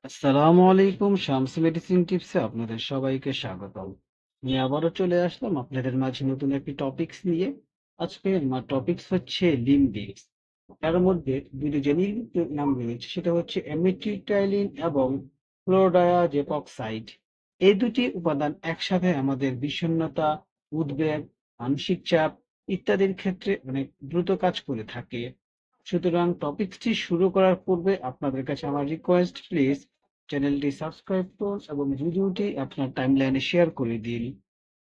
আসসালামু আলাইকুম। শামস মেডিসিন টিপসে আপনাদের সবাইকে স্বাগতম। আমি আবারও চলে আসলাম আপনাদের মাঝে নতুন একটি টপিকস নিয়ে। আজকে আমার টপিকস হচ্ছে লিম্বিক্স। তার মধ্যে দুটি জেনেরিক নাম রয়েছে, সেটা হচ্ছে অ্যামিট্রিপ্টাইলিন এবং ক্লোরোডায়াজেপক্সাইড। এই দুটি উপাদান একসাথে আমাদের বিষণ্ণতা, উদ্বেগ, মানসিক চাপ ইত্যাদির ক্ষেত্রে অনেক দ্রুত কাজ করে থাকে। সুতরাং টপিকসটি শুরু করার পূর্বে আপনাদের কাছে আমার রিকোয়েস্ট, প্লিজ চ্যানেলটি সাবস্ক্রাইব করুন এবং ভিডিওটি আপনার টাইমলাইনে শেয়ার করে দিন।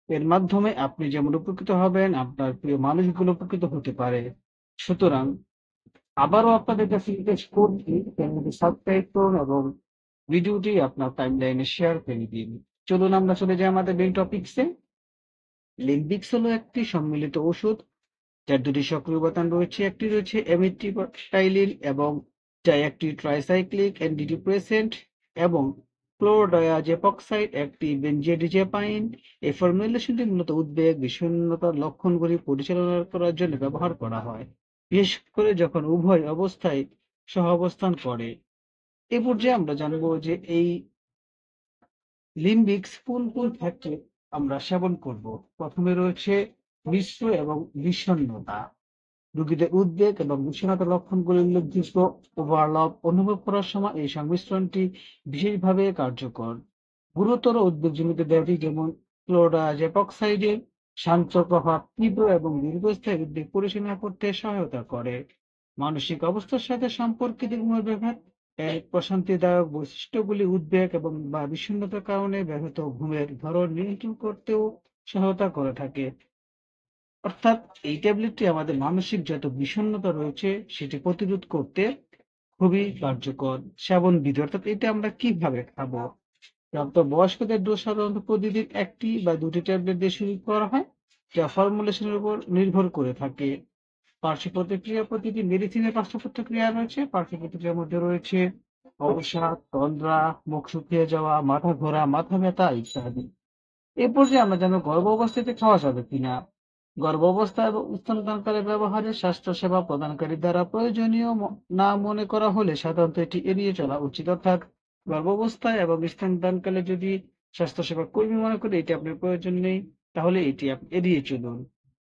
এর মাধ্যমে আপনি যেমন উপকৃত হবেন, আপনার প্রিয় মানুষগুলো উপকৃত হতে পারে। সুতরাং আবারও আপনাদের কাছে রিকোয়েস্ট করছি, চ্যানেলটি সাবস্ক্রাইব করুন এবং ভিডিওটি আপনার টাইমলাইনে শেয়ার করে দিন। চলুন আমরা চলে যাই আমাদের মেইন টপিকসে। লিম্বিক্স হলো একটি সম্মিলিত ওষুধ যার দুটি সক্রিয় উপাদান রয়েছে। একটি রয়েছে এমিট্রিপ্টাইলিন এবং যা একটি ট্রাইসাইক্লিক অ্যান্টিডিপ্রেসেন্ট, এবং ক্লোরোডায়াজেপক্সাইড একটি বেনজোডিয়াজাপাইন। এই ফর্মুলেশনটি মূলত উদ্বেগ, বিষণ্ণতার লক্ষণগুলি পরিচালনা করার জন্য ব্যবহার করা হয়, বিশেষ করে যখন উভয় অবস্থায় সহ অবস্থান করে। এ পর্যায়ে আমরা জানবো যে এই লিম্বিক্স কোন কোন ক্ষেত্রে আমরা সেবন করব। প্রথমে রয়েছে মিশ্র এবং বিষণ্ণতা। রোগীদের উদ্বেগ এবং বিষণ্ণতার লক্ষণগুলি উল্লেখযোগ্য ওভারল্যাপ অনুভব করার সময় এই সংমিশ্রণটি বিশেষভাবে কার্যকর। গুরুতর উদ্বেগজনিত ব্যাধি যেমন ক্লোরোডায়াজেপক্সাইডের শান্ত প্রভাব তীব্র এবং দীর্ঘস্থায়ী উদ্বেগ পরিচালনা করতে সহায়তা করে। মানসিক অবস্থার সাথে সম্পর্কিত ঘুমের ব্যাঘাত, এর প্রশান্তিদায়ক বৈশিষ্ট্যগুলি উদ্বেগ এবং বা বিষণ্ণতার কারণে ব্যাহত ঘুমের ধরন নিয়ন্ত্রণ করতেও সহায়তা করে থাকে। অর্থাৎ এই ট্যাবলেটটি আমাদের মানসিক যত বিষণ্ণতা রয়েছে সেটি প্রতিরোধ করতে খুবই কার্যকর সেবন বিধি। অর্থাৎ এটা আমরা কিভাবে খাবো? প্রাপ্ত বয়স্কদের ডোজ সাধারণত প্রতিদিন একটি বা দুটি ট্যাবলেট দিয়ে শুরু করা হয়, যা ফর্মুলেশনের উপর নির্ভর করে থাকে। পার্শ্ব প্রতিক্রিয়া, প্রতিটি মেডিসিনের পার্শ্ব প্রতিক্রিয়া রয়েছে। পার্শ্ব প্রতিক্রিয়ার মধ্যে রয়েছে অবসাদ, তন্দ্রা, মুখ শুকিয়ে যাওয়া, মাথা ঘোরা, মাথা ব্যথা ইত্যাদি। এ পর্যায়ে আমরা জানবো গর্ভ অবস্থাতে খাওয়া যাবে কিনা। গর্ভাবস্থা এবং স্তনদানকালে ব্যবহারে স্বাস্থ্যসেবা প্রদানকারী দ্বারা প্রয়োজনীয় না মনে করা হলে সাধারণত এটি এড়িয়ে চলা উচিত। অর্থাৎ গর্ভাবস্থায় এবং স্তনদানকালে যদি স্বাস্থ্যসেবা কর্মী মনে করে এটি আপনার প্রয়োজন নেই, তাহলে এটি আপনি এড়িয়ে চলুন।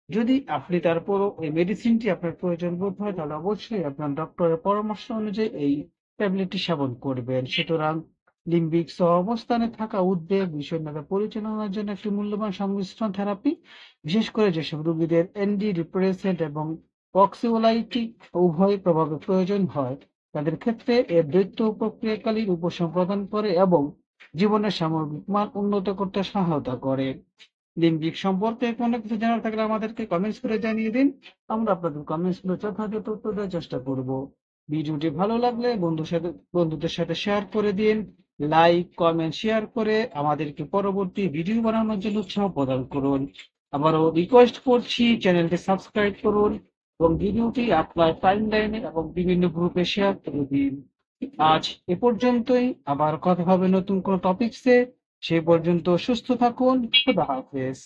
যদি আপনি তারপরও এই মেডিসিনটি আপনার প্রয়োজন বোধ হয়, তাহলে অবশ্যই আপনার ডক্টরের পরামর্শ অনুযায়ী এই ট্যাবলেটটি সেবন করবেন। সুতরাং লিম্বিক অবস্থানে থাকা উদ্বেগ, বিষণ্ণতা পরিচালনার জন্য একটি মূল্যবান সংমিশ্রণ থেরাপি, বিশেষ করে যেসব রোগীদের অ্যান্টি ডিপ্রেসেন্ট এবং অক্সিওলাইটিক উভয় প্রভাবের প্রয়োজন হয়, তাদের ক্ষেত্রে এর দ্বৈত প্রক্রিয়াকালীন উপশম প্রদান করে এবং জীবনের সামগ্রিক মান উন্নত করতে সহায়তা করে। লিম্বিক সম্পর্কে কোনো কিছু জানার থাকলে আমাদেরকে কমেন্টস করে জানিয়ে দিন। আমরা আপনাদের কমেন্টস গুলো যথাযথ উত্তর দেওয়ার চেষ্টা করব। ভিডিওটি ভালো লাগলে বন্ধুদের সাথে শেয়ার করে দিন। লাইক, কমেন্ট, শেয়ার করে আমাদেরকে পরবর্তী ভিডিও বানানোর জন্য উৎসাহ প্রদান করুন। আবারও রিকোয়েস্ট করছি, চ্যানেলটি সাবস্ক্রাইব করুন এবং ভিডিওটি আপনার টাইমলাইনে এবং বিভিন্ন গ্রুপে শেয়ার করে দিন। আজ এ পর্যন্তই। আবার কথা হবে নতুন কোনো টপিকসে। সে পর্যন্ত সুস্থ থাকুন। খোদা হাফেজ।